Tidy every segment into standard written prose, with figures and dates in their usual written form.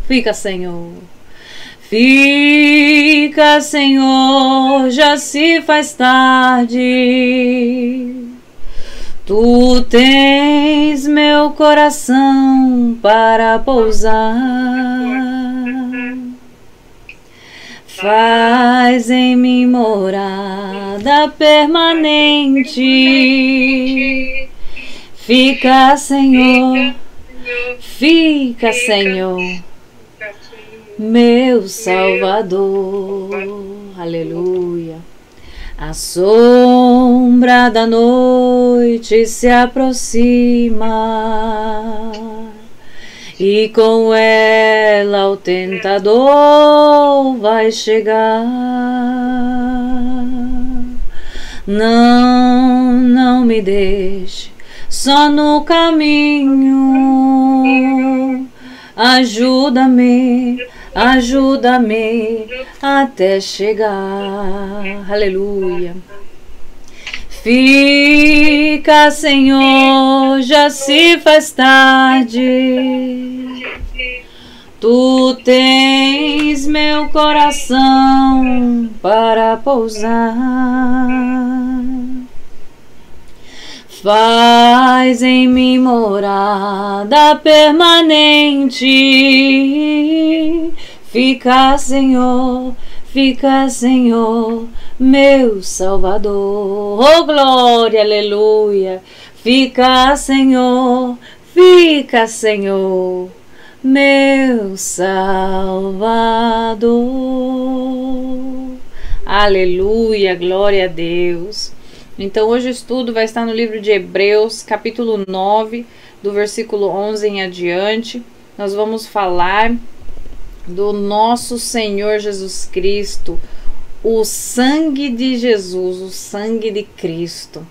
Fica, Senhor. Fica, Senhor, já se faz tarde. Tu tens meu coração para pousar. Faz em mim morada permanente. Fica, Senhor. Fica, Senhor, meu Salvador. Aleluia. A sombra da noite se aproxima e com ela o tentador vai chegar. Não me deixe só no caminho. Ajuda-me até chegar. Aleluia. Fica, Senhor, já se faz tarde. Tu tens meu coração para pousar. Faz em mim morada permanente. Fica, Senhor, meu Salvador. Oh, glória, aleluia. Fica, Senhor, meu Salvador. Aleluia, glória a Deus. Então hoje o estudo vai estar no livro de Hebreus, capítulo 9, do versículo 11 em adiante. Nós vamos falar do nosso Senhor Jesus Cristo, o sangue de Jesus, o sangue de Cristo.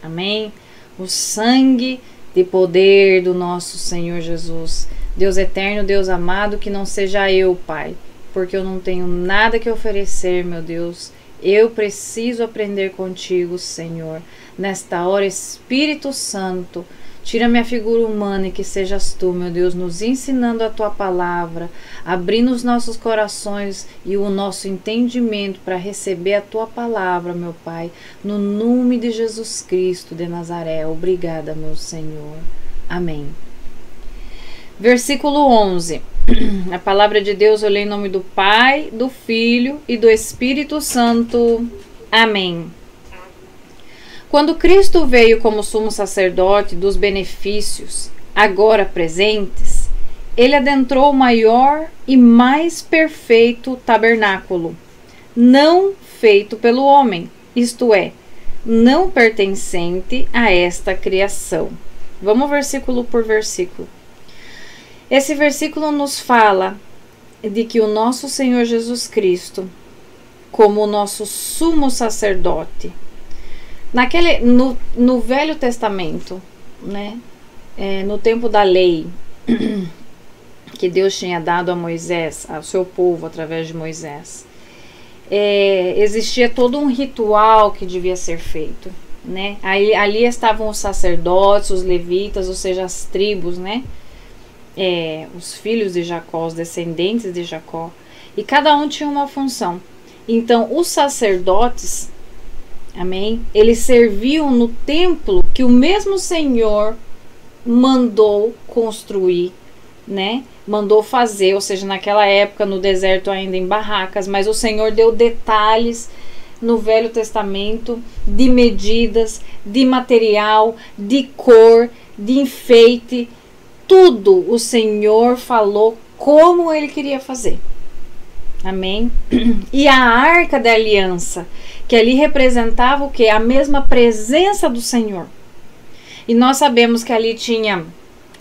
Amém? O sangue de poder do nosso Senhor Jesus. Deus eterno, Deus amado, que não seja eu, Pai, porque eu não tenho nada que oferecer, meu Deus. Eu preciso aprender contigo, Senhor. Nesta hora, Espírito Santo, tira minha figura humana e que sejas tu, meu Deus, nos ensinando a tua palavra, abrindo os nossos corações e o nosso entendimento para receber a tua palavra, meu Pai, no nome de Jesus Cristo de Nazaré. Obrigada, meu Senhor. Amém. Versículo 11. A palavra de Deus eu leio em nome do Pai, do Filho e do Espírito Santo. Amém. Quando Cristo veio como sumo sacerdote dos benefícios agora presentes, ele adentrou o maior e mais perfeito tabernáculo, não feito pelo homem, isto é, não pertencente a esta criação. Vamos versículo por versículo. Esse versículo nos fala de que o nosso Senhor Jesus Cristo, como o nosso sumo sacerdote, no Velho Testamento, né, no tempo da lei, que Deus tinha dado a Moisés, ao seu povo através de Moisés, existia todo um ritual que devia ser feito, né? Ali estavam os sacerdotes, os levitas, ou seja, as tribos, né? Os filhos de Jacó, os descendentes de Jacó, e cada um tinha uma função. Então os sacerdotes, amém, eles serviam no templo que o mesmo Senhor mandou construir, né, mandou fazer, ou seja, naquela época no deserto ainda em barracas, mas o Senhor deu detalhes no Velho Testamento de medidas, de material, de cor, de enfeite. Tudo o Senhor falou como ele queria fazer. Amém? E a arca da aliança, que ali representava o quê? A mesma presença do Senhor. E nós sabemos que ali tinha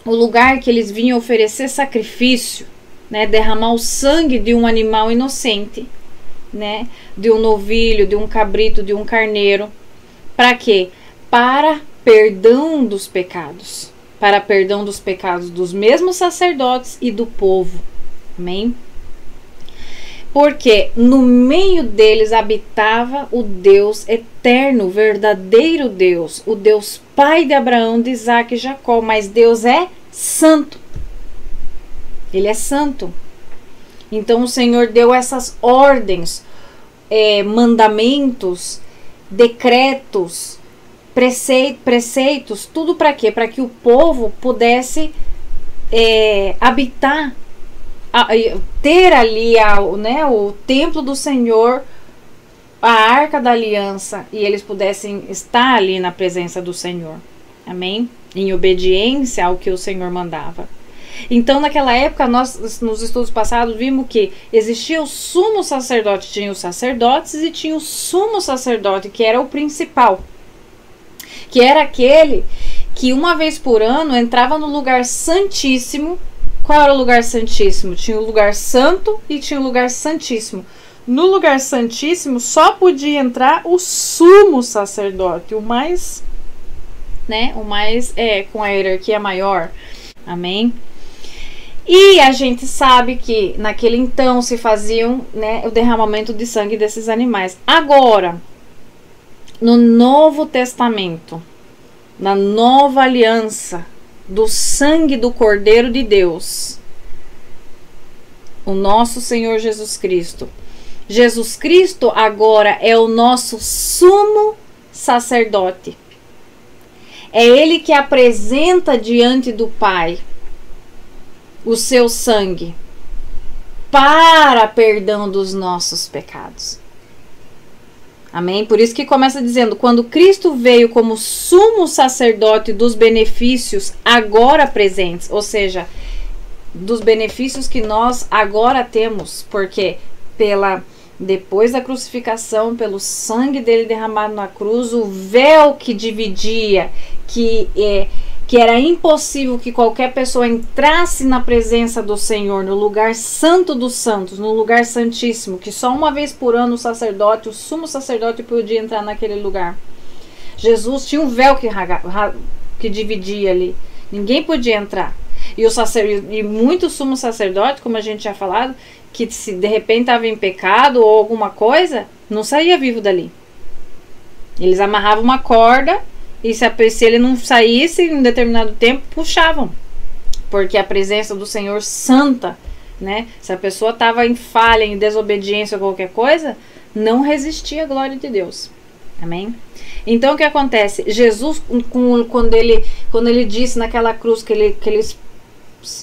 o lugar que eles vinham oferecer sacrifício, né? Derramar o sangue de um animal inocente, né? De um novilho, de um cabrito, de um carneiro. Para quê? Para perdão dos pecados. Para perdão dos pecados dos mesmos sacerdotes e do povo. Amém? Porque no meio deles habitava o Deus eterno, o verdadeiro Deus, o Deus Pai de Abraão, de Isaac e Jacó. Mas Deus é santo. Ele é santo. Então o Senhor deu essas ordens, mandamentos, decretos, preceitos, tudo para quê? Para que o povo pudesse habitar, ter ali o templo do Senhor, a arca da aliança, e eles pudessem estar ali na presença do Senhor. Amém? Em obediência ao que o Senhor mandava. Então, naquela época, nós, nos estudos passados, vimos que existia o sumo sacerdote, tinha os sacerdotes e tinha o sumo sacerdote, que era o principal, que era aquele que uma vez por ano entrava no lugar santíssimo. Qual era o lugar santíssimo? Tinha o lugar santo e tinha o lugar santíssimo. No lugar santíssimo só podia entrar o sumo sacerdote, o mais com a hierarquia maior. Amém? E a gente sabe que naquele então se faziam, o derramamento de sangue desses animais. Agora, no Novo Testamento, na nova aliança do sangue do Cordeiro de Deus, o nosso Senhor Jesus Cristo. Jesus Cristo agora é o nosso sumo sacerdote. É Ele que apresenta diante do Pai o seu sangue para perdão dos nossos pecados. Amém? Por isso que começa dizendo, quando Cristo veio como sumo sacerdote dos benefícios agora presentes, ou seja, dos benefícios que nós agora temos, porque depois da crucificação, pelo sangue dele derramado na cruz, o véu que dividia, que era impossível que qualquer pessoa entrasse na presença do Senhor, no lugar santo dos santos, no lugar santíssimo, que só uma vez por ano o sumo sacerdote podia entrar naquele lugar. Jesus tinha um véu que dividia ali, ninguém podia entrar. E muito sumo sacerdote, como a gente já falado, que se de repente estava em pecado ou alguma coisa, não saía vivo dali. Eles amarravam uma corda, e se ele não saísse em um determinado tempo, puxavam. Porque a presença do Senhor santa, se a pessoa estava em falha, em desobediência ou qualquer coisa, não resistia à glória de Deus. Amém? Então o que acontece? Jesus, quando ele disse naquela cruz que ele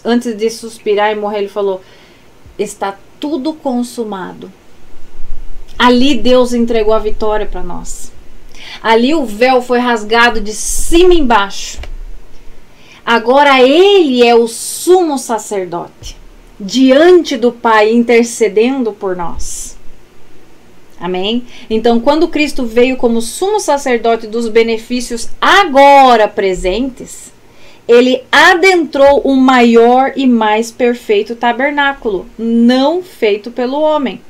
antes de suspirar e morrer, ele falou: está tudo consumado. Ali Deus entregou a vitória para nós. Ali o véu foi rasgado de cima e embaixo. Agora ele é o sumo sacerdote diante do Pai, intercedendo por nós. Amém? Então, quando Cristo veio como sumo sacerdote dos benefícios agora presentes, ele adentrou o maior e mais perfeito tabernáculo, não feito pelo homem.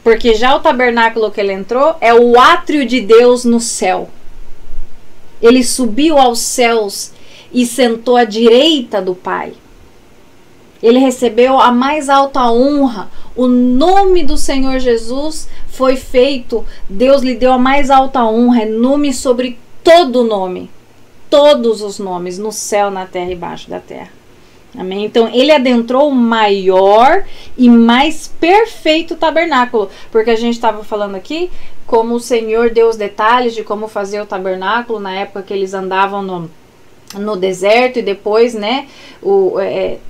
Porque já o tabernáculo que ele entrou é o átrio de Deus no céu. Ele subiu aos céus e sentou à direita do Pai. Ele recebeu a mais alta honra. O nome do Senhor Jesus foi feito. Deus lhe deu a mais alta honra. É nome sobre todo nome. Todos os nomes, no céu, na terra e embaixo da terra. Amém? Então, ele adentrou o maior e mais perfeito tabernáculo. Porque a gente estava falando aqui como o Senhor deu os detalhes de como fazer o tabernáculo na época que eles andavam no deserto, e depois,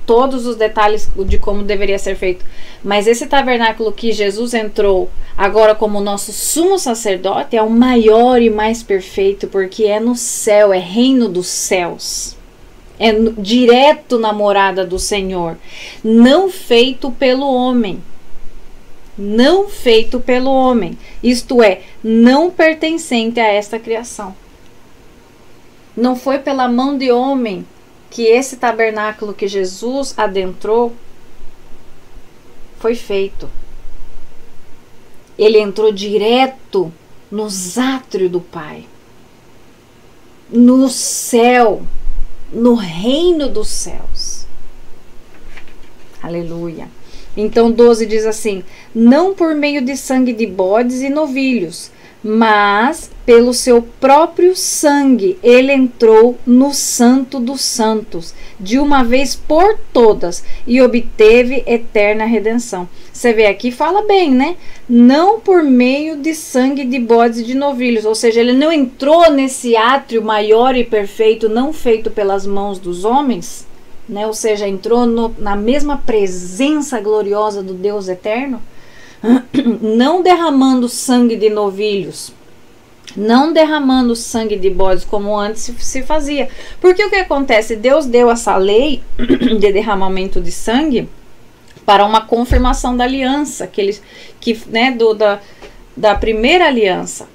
todos os detalhes de como deveria ser feito. Mas esse tabernáculo que Jesus entrou agora como nosso sumo sacerdote é o maior e mais perfeito, porque é no céu, é reino dos céus. É direto na morada do Senhor, não feito pelo homem. Não feito pelo homem. Isto é, não pertencente a esta criação. Não foi pela mão de homem que esse tabernáculo que Jesus adentrou foi feito. Ele entrou direto nos átrios do Pai, no céu, no reino dos céus. Aleluia. Então 12 diz assim: não por meio de sangue de bodes e novilhos, mas pelo seu próprio sangue ele entrou no Santo dos Santos, de uma vez por todas, e obteve eterna redenção. Você vê aqui, fala bem, né? Não por meio de sangue de bodes e de novilhos, ou seja, ele não entrou nesse átrio maior e perfeito, não feito pelas mãos dos homens, né? Ou seja, entrou na mesma presença gloriosa do Deus eterno, não derramando sangue de novilhos, não derramando sangue de bodes como antes se fazia. Porque o que acontece? Deus deu essa lei de derramamento de sangue para uma confirmação da aliança, né, da primeira aliança.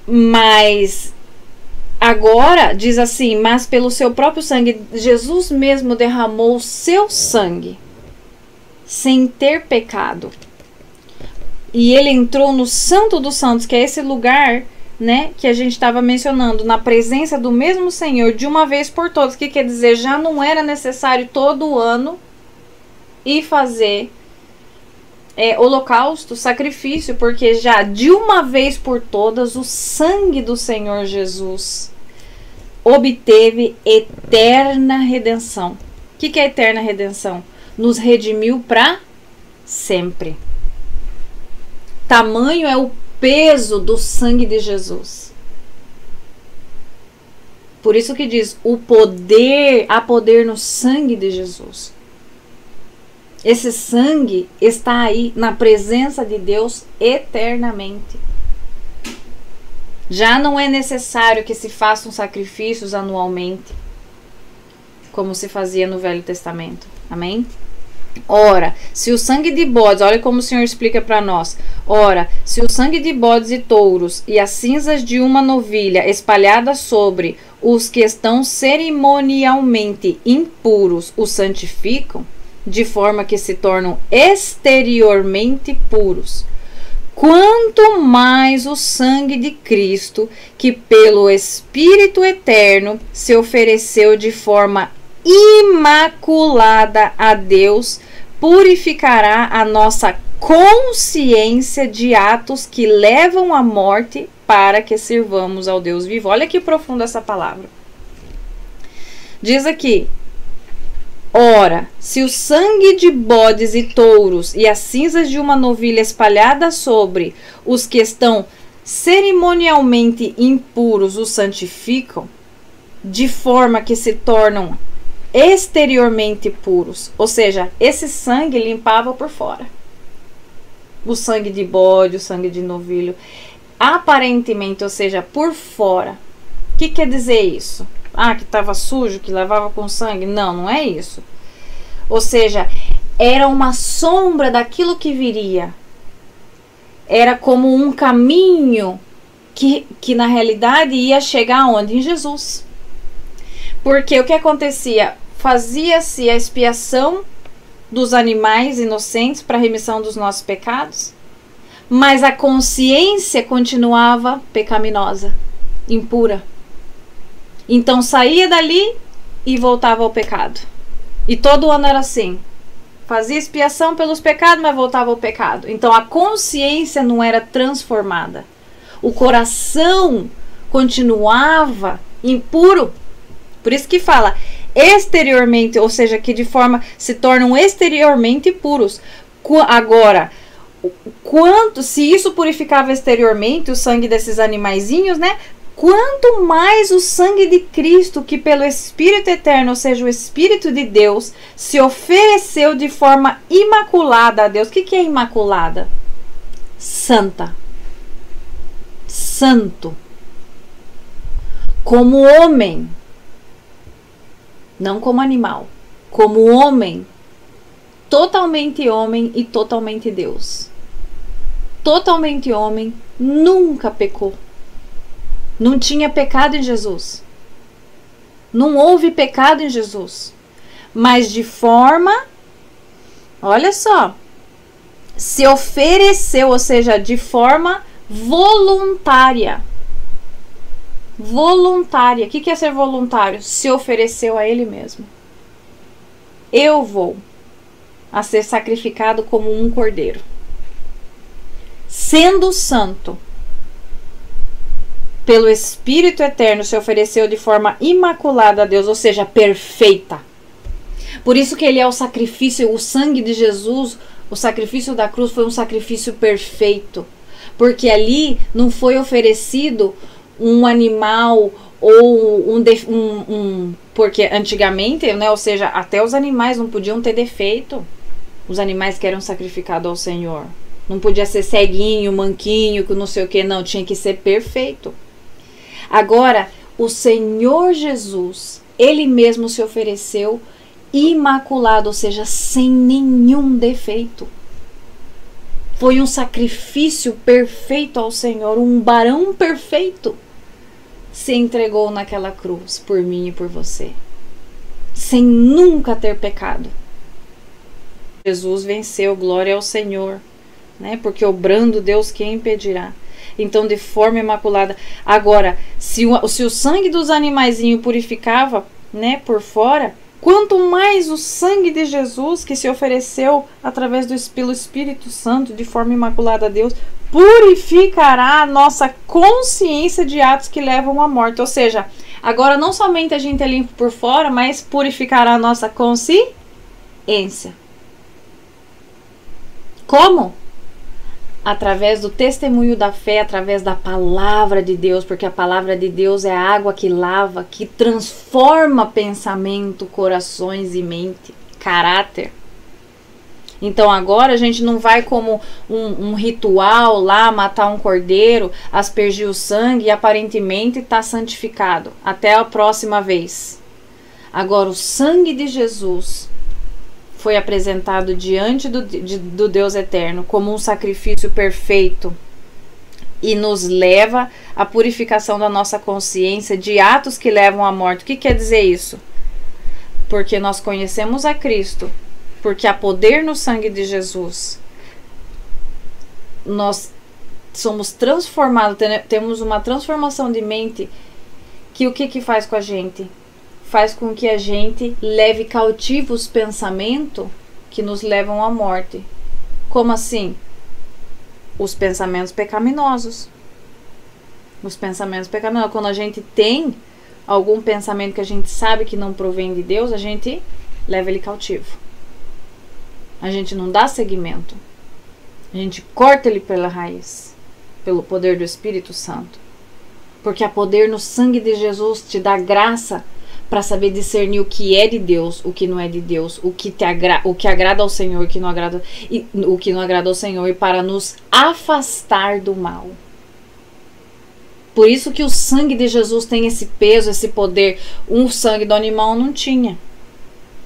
Mas agora diz assim, mas pelo seu próprio sangue, Jesus mesmo derramou o seu sangue sem ter pecado. E ele entrou no Santo dos Santos, que é esse lugar, né, que a gente estava mencionando, na presença do mesmo Senhor, de uma vez por todas. O que quer dizer? Já não era necessário todo ano ir fazer holocausto, sacrifício, porque já de uma vez por todas o sangue do Senhor Jesus obteve eterna redenção. O que é eterna redenção? Nos redimiu para sempre. Tamanho é o peso do sangue de Jesus. Por isso que diz, há poder no sangue de Jesus. Esse sangue está aí na presença de Deus eternamente. Já não é necessário que se façam sacrifícios anualmente, como se fazia no Velho Testamento. Amém? Ora, se o sangue de bodes, olha como o Senhor explica para nós. Ora, se o sangue de bodes e touros e as cinzas de uma novilha espalhadas sobre os que estão cerimonialmente impuros os santificam, de forma que se tornam exteriormente puros, quanto mais o sangue de Cristo, que pelo Espírito Eterno se ofereceu de forma imaculada a Deus, purificará a nossa consciência de atos que levam à morte, para que sirvamos ao Deus vivo. Olha que profunda essa palavra. Diz aqui: ora, se o sangue de bodes e touros e as cinzas de uma novilha espalhadas sobre os que estão cerimonialmente impuros os santificam, de forma que se tornam exteriormente puros, ou seja, esse sangue limpava por fora. O sangue de bode, o sangue de novilho, aparentemente, ou seja, por fora. O que quer dizer isso? Que estava sujo, que lavava com sangue? Não, não é isso. Ou seja, era uma sombra daquilo que viria. Era como um caminho que na realidade ia chegar aonde? Em Jesus. Porque o que acontecia? Fazia-se a expiação dos animais inocentes para a remissão dos nossos pecados, mas a consciência continuava pecaminosa, impura. Então saía dali e voltava ao pecado. E todo ano era assim. Fazia expiação pelos pecados, mas voltava ao pecado. Então a consciência não era transformada. O coração continuava impuro. Por isso que fala exteriormente, ou seja, que de forma se tornam exteriormente puros. Agora, se isso purificava exteriormente o sangue desses animaizinhos, né? Quanto mais o sangue de Cristo, que pelo Espírito Eterno, ou seja, o Espírito de Deus, se ofereceu de forma imaculada a Deus. O que é imaculada? Santa. Santo. Como homem. Não como animal, como homem, totalmente homem e totalmente Deus. Totalmente homem, nunca pecou. Não tinha pecado em Jesus. Não houve pecado em Jesus. Mas de forma, olha só, se ofereceu, ou seja, de forma voluntária. Voluntária. O que é ser voluntário? Se ofereceu a ele mesmo. Eu vou a ser sacrificado como um cordeiro. sendo santo, pelo Espírito Eterno se ofereceu de forma imaculada a Deus, ou seja, perfeita. Por isso que ele é o sacrifício, o sangue de Jesus, o sacrifício da cruz foi um sacrifício perfeito. Porque ali não foi oferecido um animal ou porque antigamente, né, ou seja, até os animais não podiam ter defeito. Os animais que eram sacrificados ao Senhor. Não podia ser ceguinho, manquinho, que não sei o que, não, tinha que ser perfeito. Agora, o Senhor Jesus, ele mesmo se ofereceu imaculado, ou seja, sem nenhum defeito. Foi um sacrifício perfeito ao Senhor, um barão perfeito se entregou naquela cruz por mim e por você, sem nunca ter pecado. Jesus venceu, glória ao Senhor, né? Porque obrando Deus, quem impedirá? Então, de forma imaculada. Agora, se o sangue dos animaizinhos purificava, né, por fora, quanto mais o sangue de Jesus, que se ofereceu através pelo Espírito Santo, de forma imaculada a Deus, purificará a nossa consciência de atos que levam à morte. Ou seja, agora não somente a gente é limpo por fora, mas purificará a nossa consciência. Como? Através do testemunho da fé, através da palavra de Deus, porque a palavra de Deus é a água que lava, que transforma pensamento, corações e mente, caráter. Então agora a gente não vai como um ritual lá, matar um cordeiro, aspergir o sangue e aparentemente está santificado. Até a próxima vez. Agora o sangue de Jesus foi apresentado diante do Deus eterno como um sacrifício perfeito e nos leva à purificação da nossa consciência de atos que levam à morte. O que quer dizer isso? Porque nós conhecemos a Cristo, porque há poder no sangue de Jesus. Nós somos transformados, temos uma transformação de mente que o que faz com a gente? Faz com que a gente leve cativos pensamentos que nos levam à morte. Como assim? Os pensamentos pecaminosos. Os pensamentos pecaminosos. Quando a gente tem algum pensamento que a gente sabe que não provém de Deus, a gente leva ele cativo. A gente não dá seguimento. A gente corta ele pela raiz, pelo poder do Espírito Santo. Porque há poder no sangue de Jesus, te dá graça para saber discernir o que é de Deus, o que não é de Deus, o que agrada ao Senhor, o que não agrada ao Senhor, e para nos afastar do mal. Por isso que o sangue de Jesus tem esse peso, esse poder. O sangue do animal não tinha.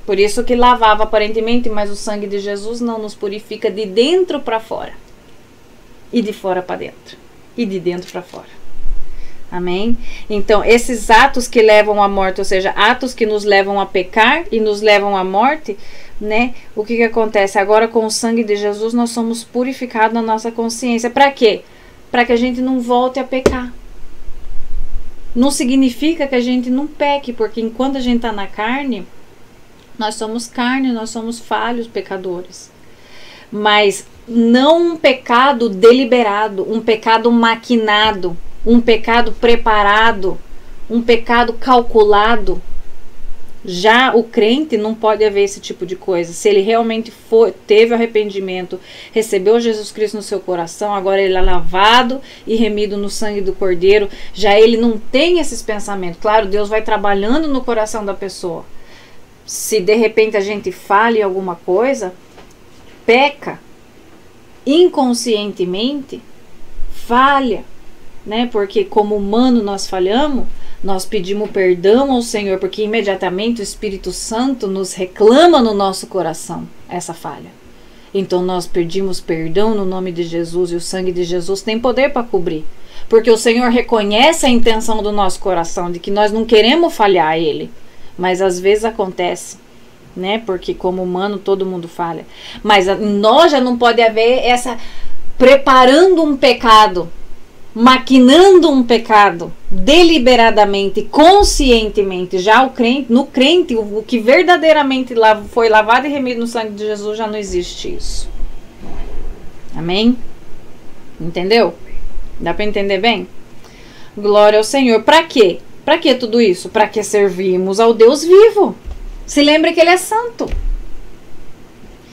Por isso que lavava aparentemente, mas o sangue de Jesus não, nos purifica de dentro para fora. E de fora para dentro. E de dentro para fora. Amém? Então, esses atos que levam à morte, ou seja, atos que nos levam a pecar e nos levam à morte, né? O que acontece? Agora, com o sangue de Jesus, nós somos purificados na nossa consciência. Para quê? Para que a gente não volte a pecar. Não significa que a gente não peque, porque enquanto a gente está na carne, nós somos carne, nós somos falhos, pecadores. Mas não um pecado deliberado, um pecado maquinado, um pecado preparado, um pecado calculado. Já o crente não pode haver esse tipo de coisa. Se ele realmente teve arrependimento, recebeu Jesus Cristo no seu coração, agora ele é lavado e remido no sangue do Cordeiro, já ele não tem esses pensamentos. Claro, Deus vai trabalhando no coração da pessoa. Se de repente a gente falha em alguma coisa, peca inconscientemente, falha, né? Porque como humano nós falhamos, nós pedimos perdão ao Senhor, porque imediatamente o Espírito Santo nos reclama no nosso coração essa falha. Então nós pedimos perdão no nome de Jesus, e o sangue de Jesus tem poder para cobrir. Porque o Senhor reconhece a intenção do nosso coração, de que nós não queremos falhar a Ele. Mas às vezes acontece, né? Porque como humano todo mundo falha. Mas nós já não pode haver essa preparando um pecado, maquinando um pecado, deliberadamente, conscientemente. Já no crente, o que verdadeiramente foi lavado e remido no sangue de Jesus, já não existe isso. Amém? Entendeu? Dá para entender bem? Glória ao Senhor. Para quê? Para que tudo isso? Para que servimos ao Deus vivo. Se lembre que Ele é santo.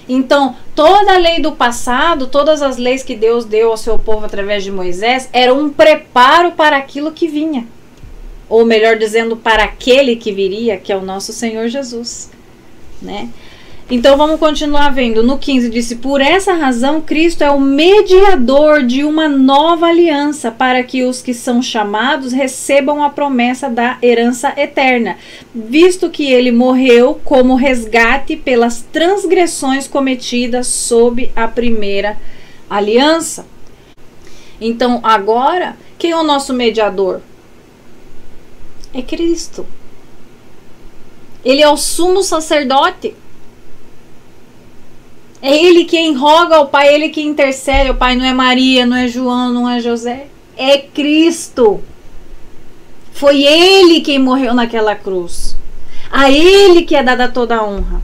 Então, toda a lei do passado, todas as leis que Deus deu ao seu povo através de Moisés, era um preparo para aquilo que vinha. Ou melhor dizendo, para aquele que viria, que é o nosso Senhor Jesus. Né? Então, vamos continuar vendo. No 15, disse, por essa razão, Cristo é o mediador de uma nova aliança, para que os que são chamados recebam a promessa da herança eterna, visto que ele morreu como resgate pelas transgressões cometidas sob a primeira aliança. Então, agora, quem é o nosso mediador? É Cristo. Ele é o sumo sacerdote. É Ele quem roga ao Pai, Ele que intercede ao Pai. Não é Maria, não é João, não é José. É Cristo. Foi Ele quem morreu naquela cruz. A Ele que é dada toda a honra.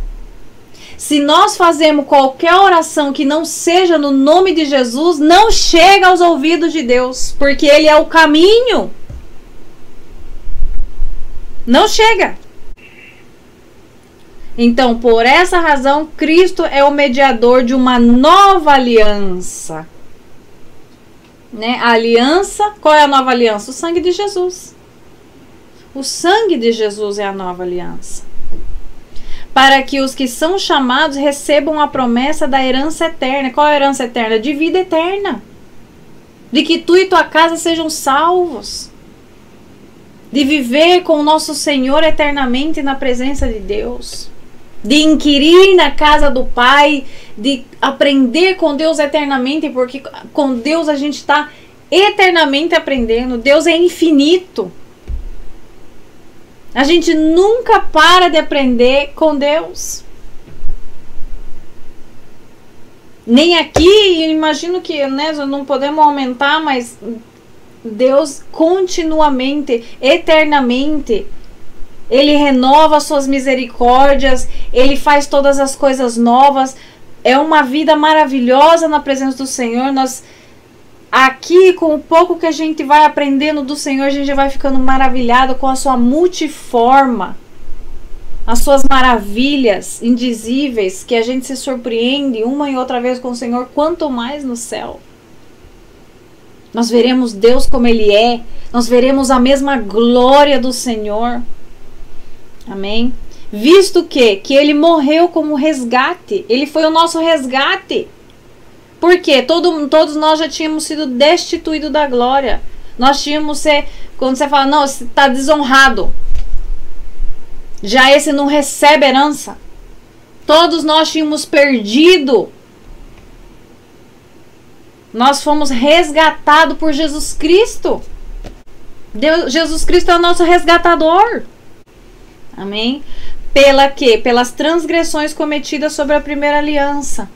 Se nós fazemos qualquer oração que não seja no nome de Jesus, não chega aos ouvidos de Deus, porque Ele é o caminho. Não chega. Então, por essa razão, Cristo é o mediador de uma nova aliança. Né? A aliança, qual é a nova aliança? O sangue de Jesus. O sangue de Jesus é a nova aliança. Para que os que são chamados recebam a promessa da herança eterna. Qual é a herança eterna? De vida eterna. De que tu e tua casa sejam salvos. De viver com o nosso Senhor eternamente na presença de Deus. De inquirir na casa do Pai, de aprender com Deus eternamente, porque com Deus a gente está eternamente aprendendo. Deus é infinito. A gente nunca para de aprender com Deus. Nem aqui, imagino que, né, não podemos aumentar, mas Deus continuamente, eternamente, Ele renova suas misericórdias, Ele faz todas as coisas novas. É uma vida maravilhosa na presença do Senhor. Nós, aqui, com o pouco que a gente vai aprendendo do Senhor, a gente vai ficando maravilhado com a sua multiforma, as suas maravilhas indizíveis, que a gente se surpreende uma e outra vez com o Senhor, quanto mais no céu. Nós veremos Deus como Ele é, nós veremos a mesma glória do Senhor. Amém? Visto que Ele morreu como resgate. Ele foi o nosso resgate. Por quê? Todos nós já tínhamos sido destituídos da glória. Nós tínhamos ser... Quando você fala, não, você está desonrado. Já esse não recebe herança. Todos nós tínhamos perdido. Nós fomos resgatados por Jesus Cristo. Jesus Cristo é o nosso resgatador. Amém? Pela quê? Pelas transgressões cometidas sobre a primeira aliança.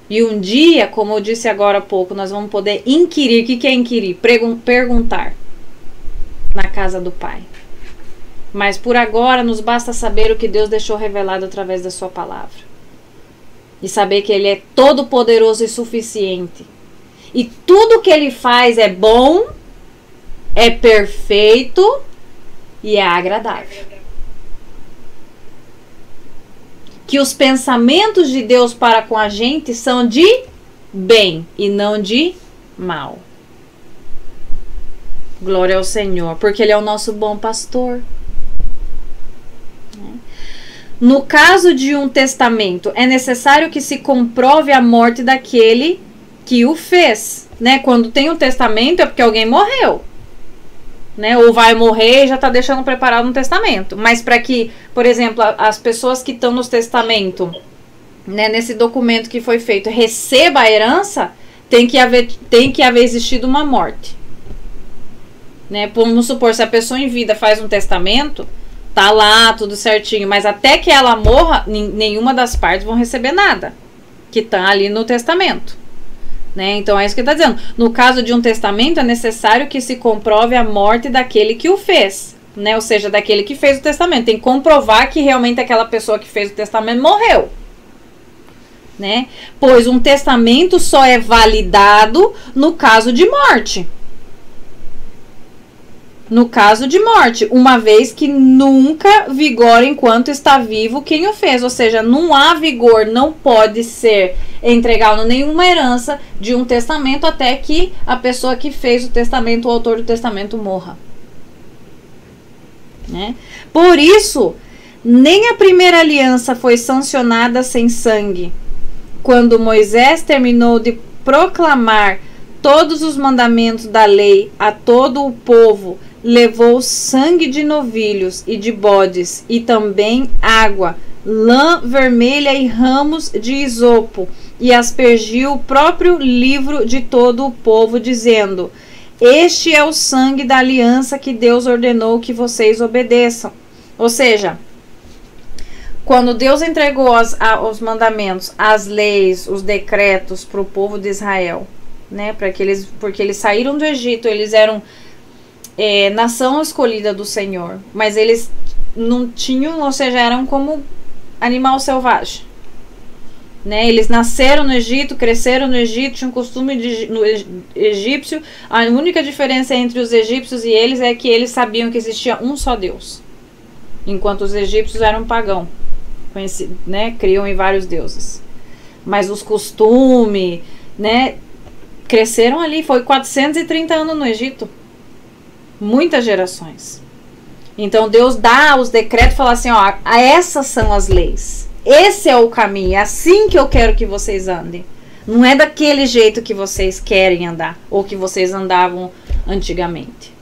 E um dia, como eu disse agora há pouco, nós vamos poder inquirir. O que é inquirir? Perguntar na casa do Pai. Mas por agora nos basta saber o que Deus deixou revelado através da sua palavra. E saber que Ele é todo poderoso e suficiente. E tudo que Ele faz é bom, é perfeito e é agradável. Que os pensamentos de Deus para com a gente são de bem e não de mal. Glória ao Senhor, porque Ele é o nosso bom pastor. No caso de um testamento, é necessário que se comprove a morte daquele que o fez. Né? Quando tem um testamento é porque alguém morreu. Né? Ou vai morrer e já está deixando preparado um testamento. Mas para que, por exemplo, as pessoas que estão nos testamentos, né, nesse documento que foi feito, receba a herança, tem que haver existido uma morte. Né? Vamos supor, se a pessoa em vida faz um testamento, tá lá tudo certinho, mas até que ela morra, nenhuma das partes vão receber nada que tá ali no testamento. Né? Então é isso que ele está dizendo. No caso de um testamento, é necessário que se comprove a morte daquele que o fez. Né? Ou seja, daquele que fez o testamento. Tem que comprovar que realmente aquela pessoa que fez o testamento morreu. né? Pois um testamento só é validado no caso de morte. No caso de morte, uma vez que nunca vigora enquanto está vivo quem o fez. Ou seja, não há vigor, não pode ser entregado nenhuma herança de um testamento até que a pessoa que fez o testamento, o autor do testamento, morra. Né? Por isso, nem a primeira aliança foi sancionada sem sangue. Quando Moisés terminou de proclamar todos os mandamentos da lei a todo o povo, levou sangue de novilhos e de bodes, e também água, lã vermelha e ramos de isopo, e aspergiu o próprio livro de todo o povo, dizendo: este é o sangue da aliança que Deus ordenou que vocês obedeçam. Ou seja, quando Deus entregou os mandamentos, as leis, os decretos para o povo de Israel, né, porque eles saíram do Egito, eles eram nação escolhida do Senhor, mas eles não tinham, ou seja, eram como animal selvagem, né? Eles nasceram no Egito, cresceram no Egito, tinham costume no egípcio. A única diferença entre os egípcios e eles é que eles sabiam que existia um só Deus, enquanto os egípcios eram pagãos, né? Criam em vários deuses, mas os costumes, né, cresceram ali. Foi 430 anos no Egito, muitas gerações. Então Deus dá os decretos e fala assim: ó, essas são as leis, esse é o caminho, é assim que eu quero que vocês andem. Não é daquele jeito que vocês querem andar, ou que vocês andavam antigamente.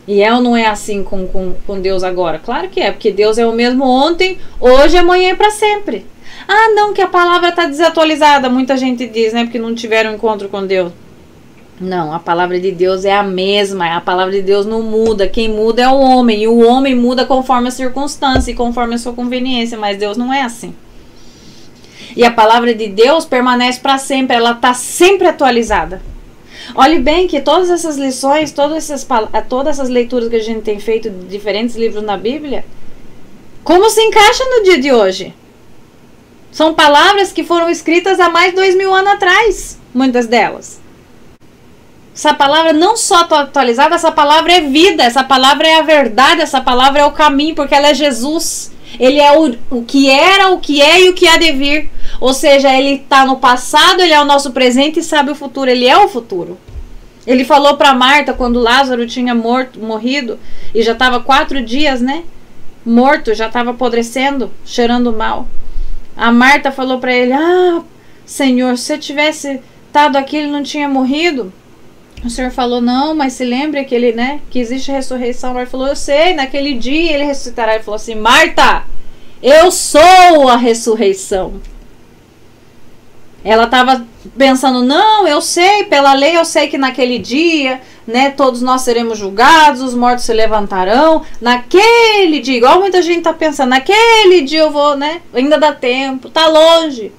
E ou não é assim com Deus agora? Claro que é, porque Deus é o mesmo ontem, hoje, amanhã e para sempre. Ah, não, que a palavra está desatualizada, muita gente diz, né, porque não tiveram encontro com Deus. Não, a palavra de Deus é a mesma, a palavra de Deus não muda, quem muda é o homem, e o homem muda conforme a circunstância e conforme a sua conveniência, mas Deus não é assim. E a palavra de Deus permanece para sempre, ela está sempre atualizada. Olhe bem que todas essas lições, todas essas leituras que a gente tem feito de diferentes livros na Bíblia, como se encaixa no dia de hoje? São palavras que foram escritas há mais de 2000 anos atrás, muitas delas. Essa palavra não só está atualizada, essa palavra é vida, essa palavra é a verdade, essa palavra é o caminho, porque ela é Jesus. Ele é o que era, o que é e o que há de vir. Ou seja, ele está no passado, ele é o nosso presente e sabe o futuro, ele é o futuro. Ele falou para Marta quando Lázaro tinha morrido e já estava 4 dias, né? Morto, já estava apodrecendo, cheirando mal. A Marta falou para ele: ah, Senhor, se você tivesse estado aqui, ele não tinha morrido? O Senhor falou: não, mas se lembra que ele, né, que existe ressurreição. Ele falou: eu sei, naquele dia ele ressuscitará. Ele falou assim: Marta, eu sou a ressurreição. Ela estava pensando: não, eu sei, pela lei eu sei que naquele dia, né, todos nós seremos julgados, os mortos se levantarão. Naquele dia, igual muita gente está pensando, naquele dia eu vou, né, ainda dá tempo, tá longe.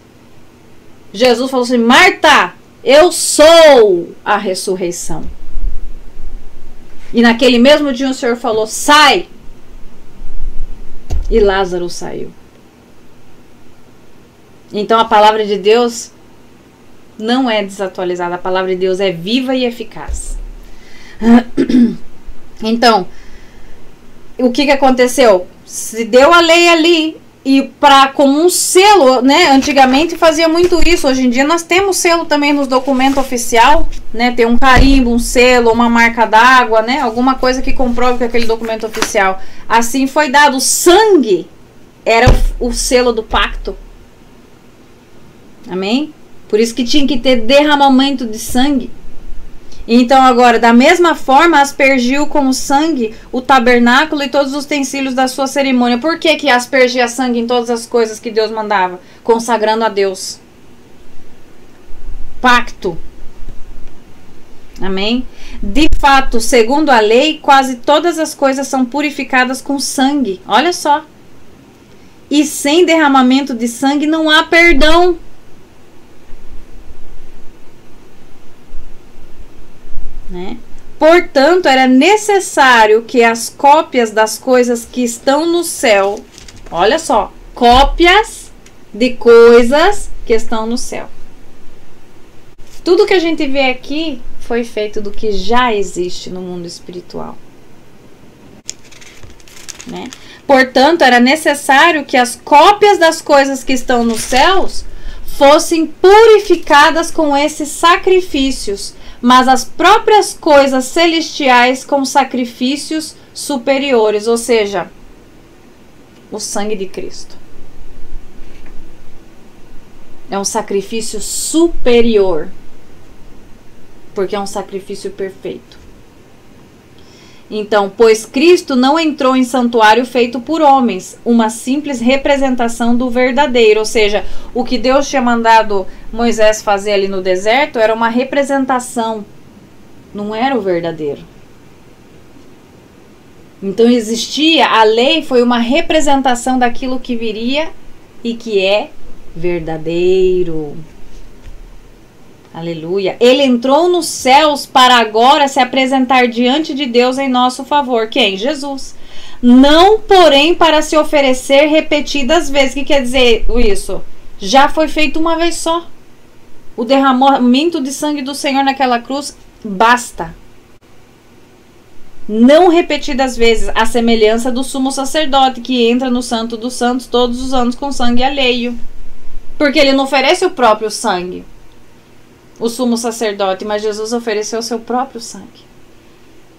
Jesus falou assim: Marta, eu sou a ressurreição. E naquele mesmo dia o Senhor falou: sai. E Lázaro saiu. Então a palavra de Deus não é desatualizada. A palavra de Deus é viva e eficaz. Então, o que aconteceu? Se deu a lei ali, e como um selo, né? Antigamente fazia muito isso. Hoje em dia nós temos selo também nos documentos oficial, né? Tem um carimbo, um selo, uma marca d'água, né? Alguma coisa que comprove que aquele documento oficial. Assim foi dado. O sangue era o selo do pacto. Amém? Por isso que tinha que ter derramamento de sangue. Então agora, da mesma forma, aspergiu com o sangue o tabernáculo e todos os utensílios da sua cerimônia. Por que aspergia sangue em todas as coisas que Deus mandava? Consagrando a Deus. Pacto. Amém? De fato, segundo a lei, quase todas as coisas são purificadas com sangue. Olha só. E sem derramamento de sangue não há perdão. Né? Portanto, era necessário que as cópias das coisas que estão no céu, olha só, cópias de coisas que estão no céu. Tudo que a gente vê aqui foi feito do que já existe no mundo espiritual, né? Portanto, era necessário que as cópias das coisas que estão nos céus fossem purificadas com esses sacrifícios, mas as próprias coisas celestiais com sacrifícios superiores, ou seja, o sangue de Cristo. É um sacrifício superior, porque é um sacrifício perfeito. Então, pois Cristo não entrou em santuário feito por homens, uma simples representação do verdadeiro, ou seja, o que Deus tinha mandado Moisés fazer ali no deserto era uma representação, não era o verdadeiro. Então existia, a lei foi uma representação daquilo que viria e que é verdadeiro. Aleluia. Ele entrou nos céus para agora se apresentar diante de Deus em nosso favor. Quem? Jesus. Não, porém, para se oferecer repetidas vezes. O que quer dizer isso? Já foi feito uma vez só. O derramamento de sangue do Senhor naquela cruz basta. Não repetidas vezes, a semelhança do sumo sacerdote que entra no Santo dos Santos todos os anos com sangue alheio. Porque ele não oferece o próprio sangue, o sumo sacerdote, mas Jesus ofereceu o seu próprio sangue.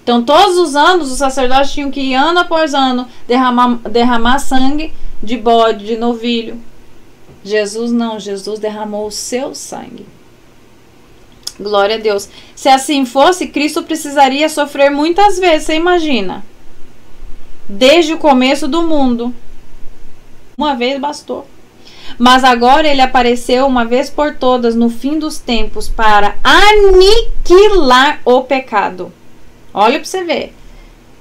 Então, todos os anos, os sacerdotes tinham que ir ano após ano derramar sangue de bode, de novilho. Jesus não, Jesus derramou o seu sangue. Glória a Deus. Se assim fosse, Cristo precisaria sofrer muitas vezes, você imagina? Desde o começo do mundo. Uma vez bastou. Mas agora ele apareceu uma vez por todas no fim dos tempos para aniquilar o pecado. Olha para você ver.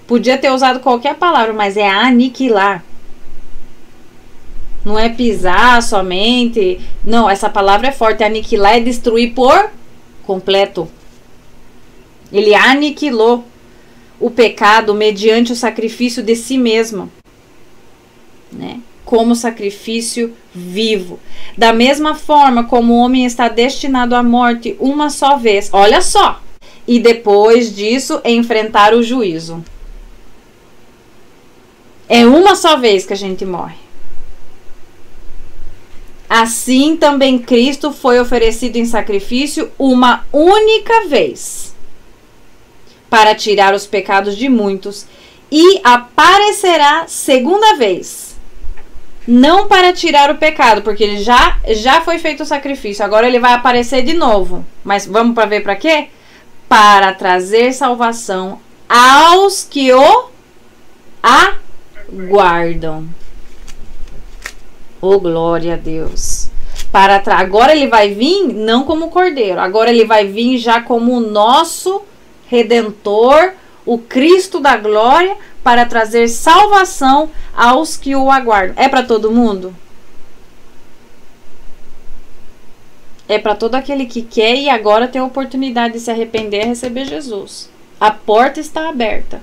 Podia ter usado qualquer palavra, mas é aniquilar. Não é pisar somente. Não, essa palavra é forte. Aniquilar é destruir por completo. Ele aniquilou o pecado mediante o sacrifício de si mesmo, né? Como sacrifício vivo. Da mesma forma como o homem está destinado à morte uma só vez. Olha só. E depois disso enfrentar o juízo. É uma só vez que a gente morre. Assim também Cristo foi oferecido em sacrifício uma única vez para tirar os pecados de muitos e aparecerá segunda vez. Não para tirar o pecado, porque ele já foi feito o sacrifício. Agora ele vai aparecer de novo. Mas vamos para ver para quê? Para trazer salvação aos que o aguardam. Oh, glória a Deus. Agora ele vai vir não como cordeiro. Agora ele vai vir já como o nosso Redentor, o Cristo da glória, para trazer salvação aos que o aguardam. É para todo mundo? É para todo aquele que quer e agora tem a oportunidade de se arrepender e receber Jesus. A porta está aberta.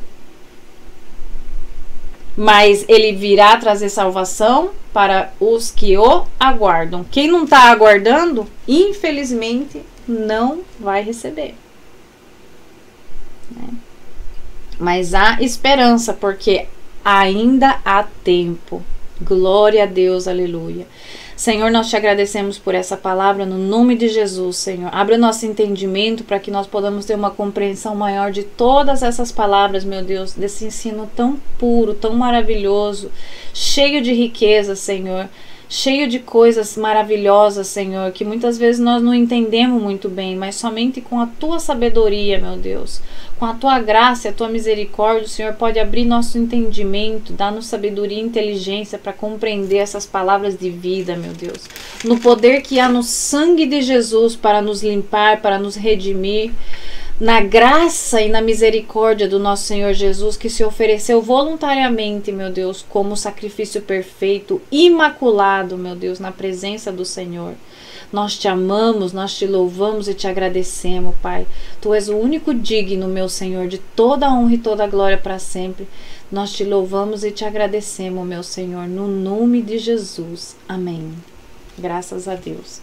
Mas ele virá trazer salvação para os que o aguardam. Quem não está aguardando, infelizmente, não vai receber. Mas há esperança, porque ainda há tempo. Glória a Deus, aleluia. Senhor, nós te agradecemos por essa palavra no nome de Jesus, Senhor. Abre o nosso entendimento para que nós possamos ter uma compreensão maior de todas essas palavras, meu Deus, desse ensino tão puro, tão maravilhoso, cheio de riqueza, Senhor. Cheio de coisas maravilhosas, Senhor, que muitas vezes nós não entendemos muito bem, mas somente com a tua sabedoria, meu Deus, com a tua graça e a tua misericórdia, o Senhor pode abrir nosso entendimento, dar-nos sabedoria e inteligência para compreender essas palavras de vida, meu Deus. No poder que há no sangue de Jesus para nos limpar, para nos redimir, na graça e na misericórdia do nosso Senhor Jesus, que se ofereceu voluntariamente, meu Deus, como sacrifício perfeito, imaculado, meu Deus, na presença do Senhor. Nós te amamos, nós te louvamos e te agradecemos, Pai. Tu és o único digno, meu Senhor, de toda a honra e toda a glória para sempre. Nós te louvamos e te agradecemos, meu Senhor, no nome de Jesus. Amém. Graças a Deus.